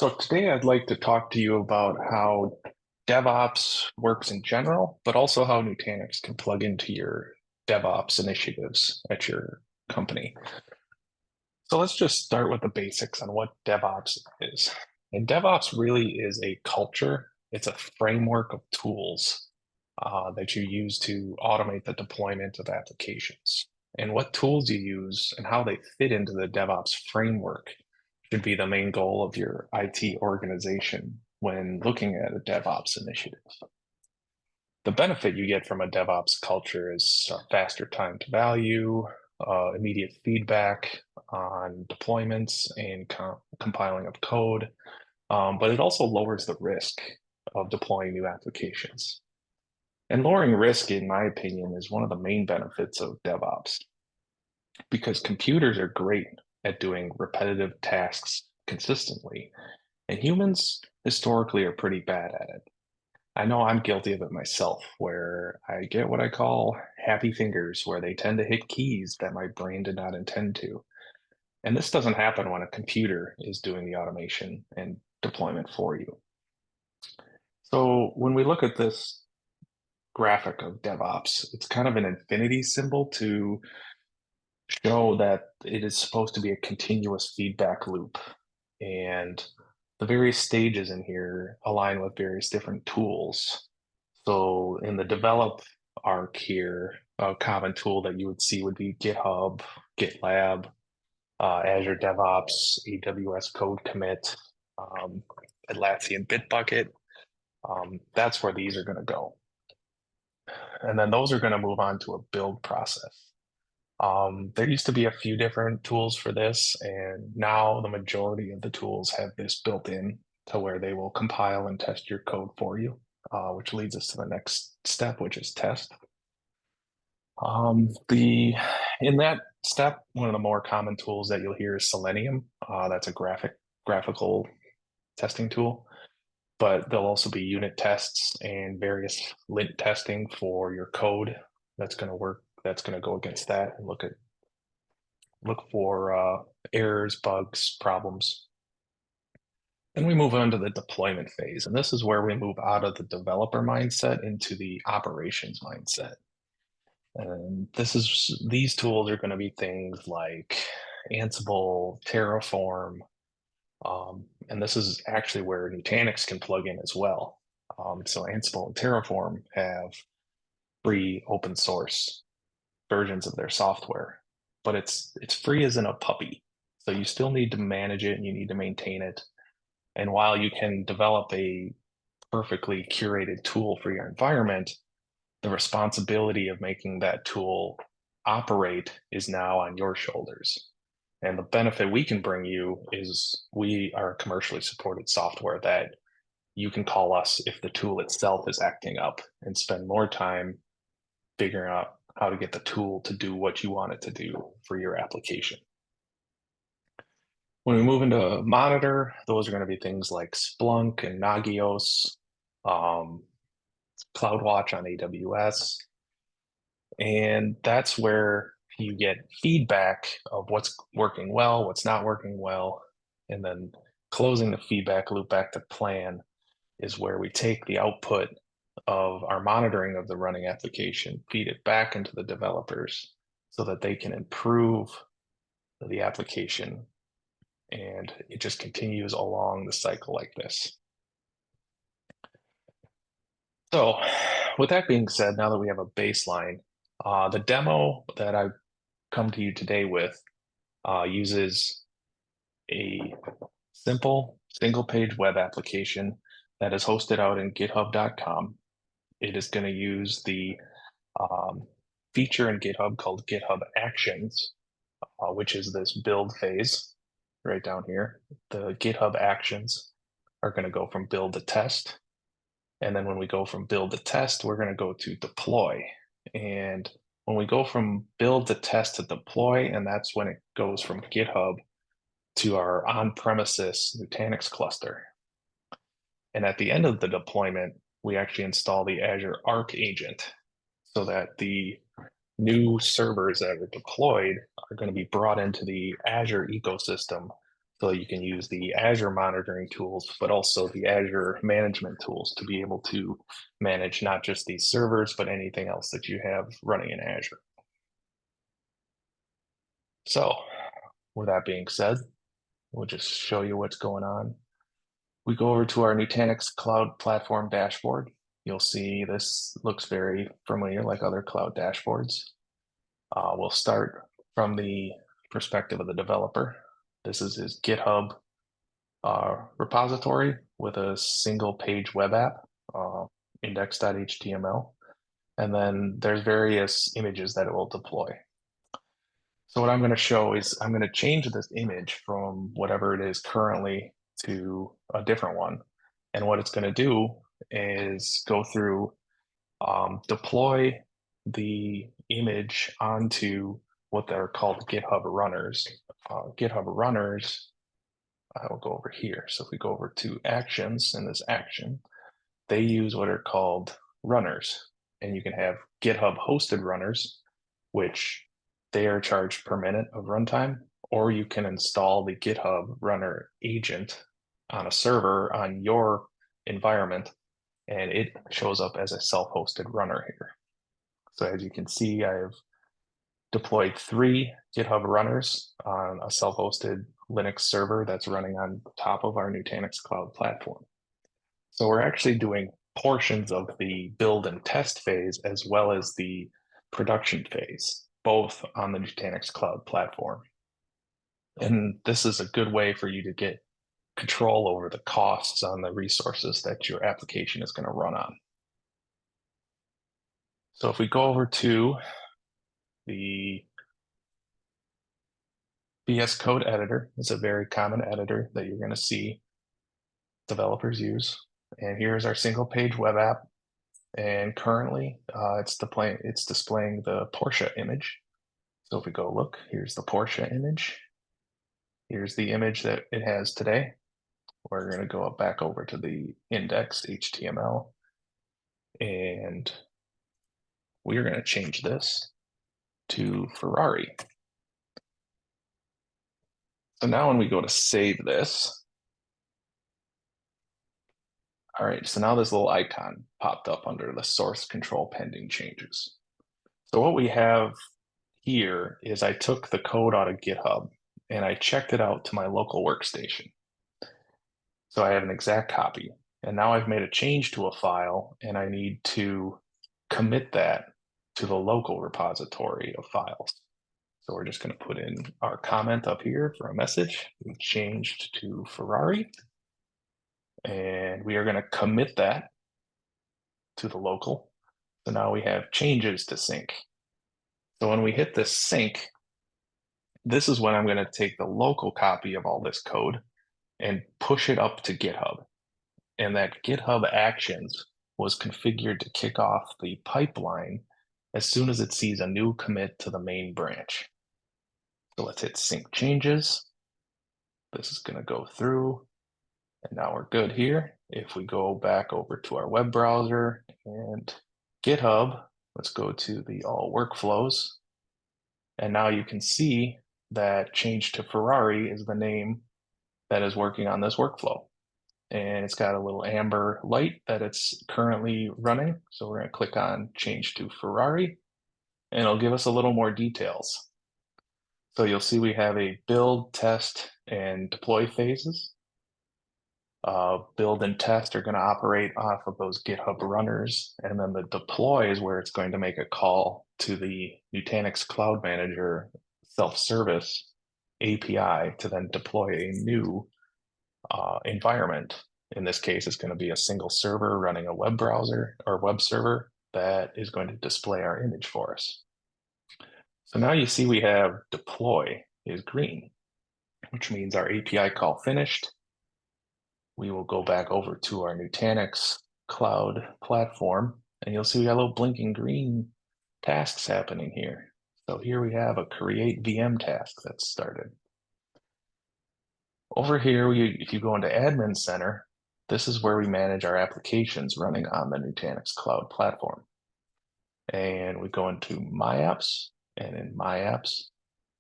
So today I'd like to talk to you about how DevOps works in general, but also how Nutanix can plug into your DevOps initiatives at your company. So let's just start with the basics on what DevOps is. And DevOps really is a culture. It's a framework of tools that you use to automate the deployment of applications. And what tools you use and how they fit into the DevOps framework should be the main goal of your IT organization when looking at a DevOps initiative. The benefit you get from a DevOps culture is faster time to value, immediate feedback on deployments and compiling of code, but it also lowers the risk of deploying new applications. And lowering risk, in my opinion, is one of the main benefits of DevOps because computers are great at doing repetitive tasks consistently, and humans historically are pretty bad at it. I know I'm guilty of it myself, where I get what I call happy fingers, where they tend to hit keys that my brain did not intend to. And this doesn't happen when a computer is doing the automation and deployment for you. So when we look at this graphic of DevOps, it's kind of an infinity symbol to show that it is supposed to be a continuous feedback loop. And the various stages in here align with various different tools. So in the develop arc here, a common tool that you would see would be GitHub, GitLab, Azure DevOps, AWS Code Commit, Atlassian Bitbucket. That's where these are going to go. And then those are going to move on to a build process. There used to be a few different tools for this, and now the majority of the tools have this built in to where they will compile and test your code for you, which leads us to the next step, which is test. In that step, one of the more common tools that you'll hear is Selenium. That's a graphical testing tool, but there'll also be unit tests and various lint testing for your code that's going to work. That's going to go against that and look for errors, bugs, problems. Then we move on to the deployment phase, and this is where we move out of the developer mindset into the operations mindset. And these tools are going to be things like Ansible, Terraform, and this is actually where Nutanix can plug in as well. So Ansible and Terraform have free open source versions of their software, but it's free as in a puppy. So you still need to manage it and you need to maintain it. And while you can develop a perfectly curated tool for your environment, the responsibility of making that tool operate is now on your shoulders. And the benefit we can bring you is we are commercially supported software that you can call us if the tool itself is acting up and spend more time figuring out how to get the tool to do what you want it to do for your application. When we move into monitor, those are going to be things like Splunk and Nagios, CloudWatch on AWS. And that's where you get feedback of what's working well, what's not working well. And then closing the feedback loop back to plan is where we take the output of our monitoring of the running application, feed it back into the developers so that they can improve the application. And it just continues along the cycle like this. So with that being said, now that we have a baseline, the demo that I've come to you today with uses a simple single-page web application that is hosted out in github.com. It is going to use the feature in GitHub called GitHub Actions, which is this build phase right down here. The GitHub Actions are going to go from build to test. And then when we go from build to test, we're going to go to deploy. And when we go from build to test to deploy, and that's when it goes from GitHub to our on-premises Nutanix cluster. And at the end of the deployment, we actually install the Azure Arc agent so that the new servers that are deployed are going to be brought into the Azure ecosystem So you can use the Azure monitoring tools, but also the Azure management tools to be able to manage not just these servers, but anything else that you have running in Azure. So with that being said, we'll just show you what's going on. We go over to our Nutanix Cloud Platform dashboard. You'll see this looks very familiar like other cloud dashboards. We'll start from the perspective of the developer. This is his GitHub repository with a single page web app, index.html, and then there's various images that it will deploy. So what I'm going to show is I'm going to change this image from whatever it is currently to a different one. And what it's going to do is go through, deploy the image onto what they're called GitHub runners. GitHub runners, I will go over here. So if we go over to actions in this action, they use what are called runners. And you can have GitHub hosted runners, which they are charged per minute of runtime, or you can install the GitHub runner agent on a server on your environment, and it shows up as a self-hosted runner here. So as you can see, I've deployed 3 GitHub runners on a self-hosted Linux server that's running on top of our Nutanix Cloud Platform. So we're actually doing portions of the build and test phase as well as the production phase, both on the Nutanix Cloud Platform. And this is a good way for you to get control over the costs on the resources that your application is going to run on. So if we go over to the VS Code editor, it's a very common editor that you're going to see developers use. And here's our single page web app. And currently it's displaying the Porsche image. So if we go look, here's the Porsche image. Here's the image that it has today. We're going to go back over to the index HTML, and we're going to change this to Ferrari. So now when we go to save this, all right, so now this little icon popped up under the source control pending changes. So what we have here is I took the code out of GitHub and I checked it out to my local workstation. So I have an exact copy. And now I've made a change to a file and I need to commit that to the local repository of files. So we're just going to put in our comment up here for a message. We changed to Ferrari. And we are going to commit that to the local. So now we have changes to sync. So when we hit this sync, this is when I'm going to take the local copy of all this code and push it up to GitHub. And that GitHub Actions was configured to kick off the pipeline as soon as it sees a new commit to the main branch. So let's hit sync changes. This is going to go through, and now we're good here. If we go back over to our web browser and GitHub, let's go to the all workflows. And now you can see that change to Ferrari is the name that is working on this workflow. And it's got a little amber light that it's currently running. So we're going to click on change to Ferrari, and it'll give us a little more details. So you'll see we have a build, test, and deploy phases. Build and test are going to operate off of those GitHub runners, and then the deploy is where it's going to make a call to the Nutanix Cloud Manager self-service API to then deploy a new environment. In this case, it's going to be a single server running a web browser or web server that is going to display our image for us. So now you see we have deploy is green, which means our API call finished. We will go back over to our Nutanix Cloud Platform, and you'll see we got little blinking green tasks happening here. So here we have a create VM task that's started. Over here, if you go into Admin Center, this is where we manage our applications running on the Nutanix Cloud Platform. And we go into My Apps, and in My Apps,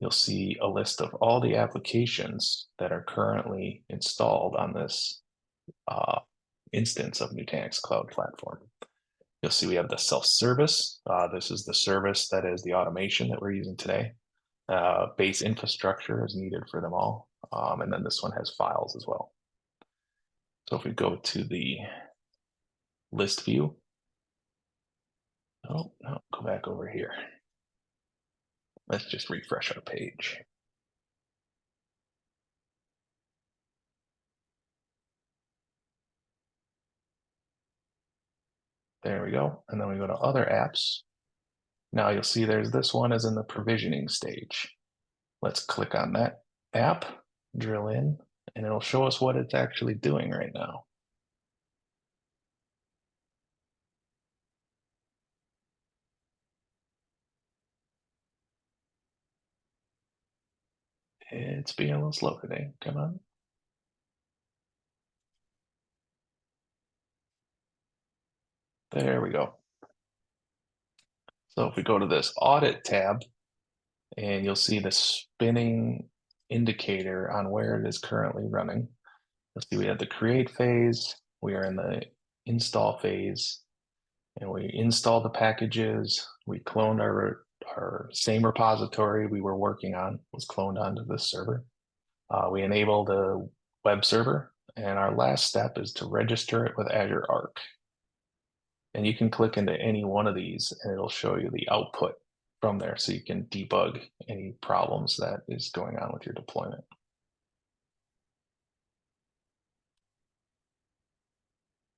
you'll see a list of all the applications that are currently installed on this instance of Nutanix Cloud Platform. You'll see we have the self-service. This is the service that is the automation that we're using today. Base infrastructure is needed for them all. And then this one has files as well. So if we go to the list view, oh, no, go back over here. Let's just refresh our page. There we go. And then we go to other apps. Now you'll see there's this one is in the provisioning stage. Let's click on that app, drill in, and it'll show us what it's actually doing right now. It's being a little slow today. Come on. There we go. So if we go to this audit tab, and you'll see the spinning indicator on where it is currently running. You'll see we have the create phase, we are in the install phase, and we installed the packages. We cloned our same repository we were working on, was cloned onto this server. We enabled a web server, and our last step is to register it with Azure Arc. And you can click into any one of these and it'll show you the output from there so you can debug any problems that is going on with your deployment.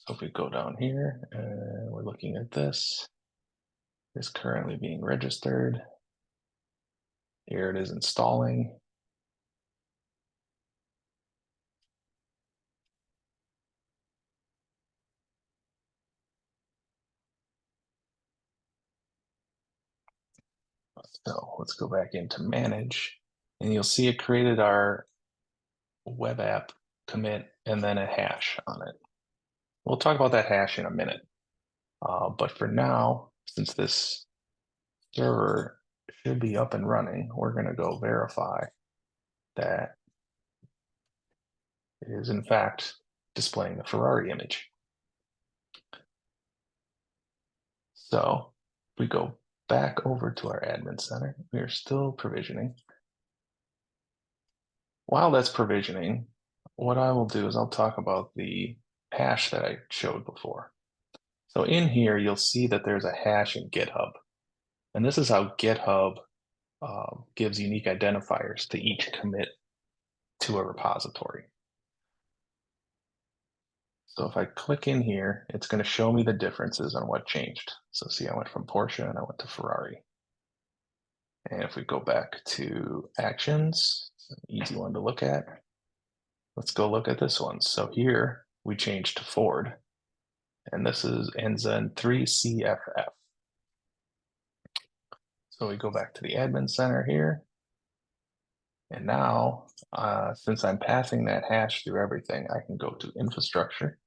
So if we go down here and we're looking at this, it's currently being registered. Here it is installing. So let's go back into manage, and you'll see it created our web app commit and then a hash on it. We'll talk about that hash in a minute. But for now, since this server should be up and running, we're going to go verify that it is in fact displaying the Ferrari image. So if we go back over to our admin center, we are still provisioning. While that's provisioning, what I will do is I'll talk about the hash that I showed before. So in here, you'll see that there's a hash in GitHub. And this is how GitHub gives unique identifiers to each commit to a repository. So if I click in here, it's going to show me the differences on what changed. So see, I went from Porsche and I went to Ferrari. And if we go back to actions, an easy one to look at. Let's go look at this one. So here we changed to Ford, and this ends in 3CFF. So we go back to the admin center here. And now, since I'm passing that hash through everything, I can go to infrastructure.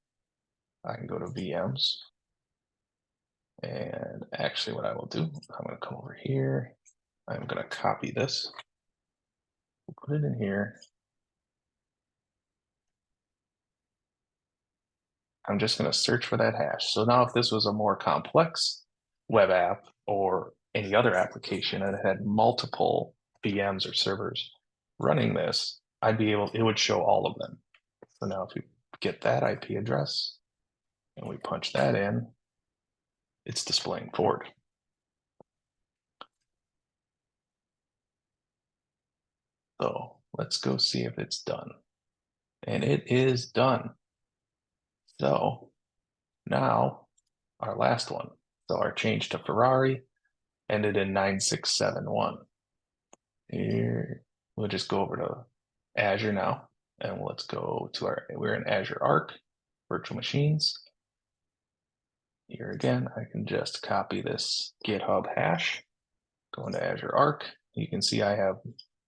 I can go to VMs. And actually what I will do, I'm going to come over here. I'm going to copy this, put it in here. I'm just going to search for that hash. So now if this was a more complex web app or any other application and it had multiple VMs or servers running this, it would show all of them. So now if we get that IP address and we punch that in, it's displaying Ford. So let's go see if it's done. And it is done. So now our last one. So our change to Ferrari ended in 9671. Here, we'll just go over to Azure now, and let's go to we're in Azure Arc, virtual machines. Here again, I can just copy this GitHub hash, go into Azure Arc. You can see I have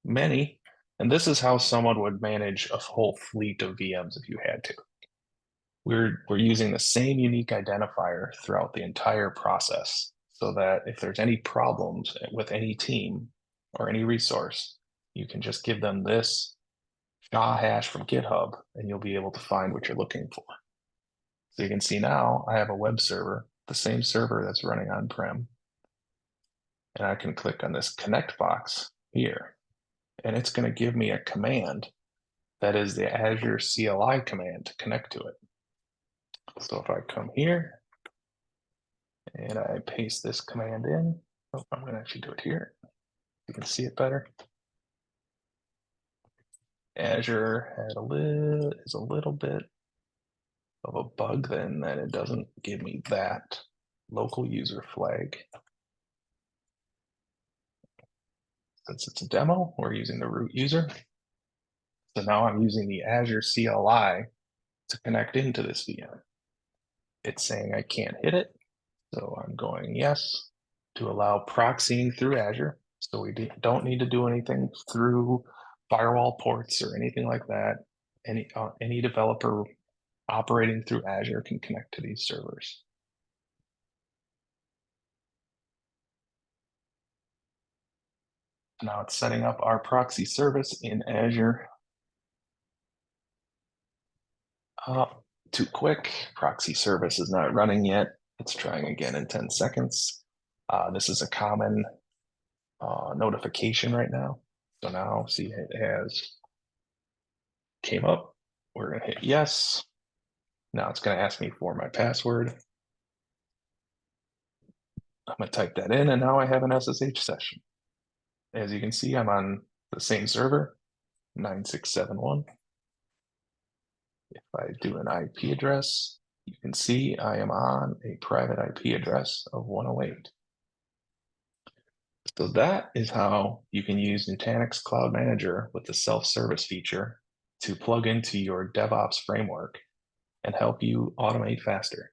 many, and this is how someone would manage a whole fleet of VMs if you had to. We're using the same unique identifier throughout the entire process so that if there's any problems with any team or any resource, you can just give them this SHA hash from GitHub, and you'll be able to find what you're looking for. So you can see now I have a web server, the same server that's running on-prem. And I can click on this connect box here, and it's going to give me a command that is the Azure CLI command to connect to it. So if I come here and I paste this command in, oh, I'm going to actually do it here. You can see it better. Azure is a little bit of a bug then that it doesn't give me that local user flag. Since it's a demo, we're using the root user. So now I'm using the Azure CLI to connect into this VM. It's saying I can't hit it, so I'm going yes to allow proxying through Azure. So we don't need to do anything through firewall ports or anything like that. Any developer operating through Azure can connect to these servers. Now it's setting up our proxy service in Azure. Too quick. Proxy service is not running yet. It's trying again in 10 seconds. This is a common notification right now. So now see it has came up. We're gonna hit yes. Now it's gonna ask me for my password. I'm gonna type that in, and now I have an SSH session. As you can see, I'm on the same server, 9671. If I do an IP address, you can see I am on a private IP address of 108. So that is how you can use Nutanix Cloud Manager with the self-service feature to plug into your DevOps framework and help you automate faster.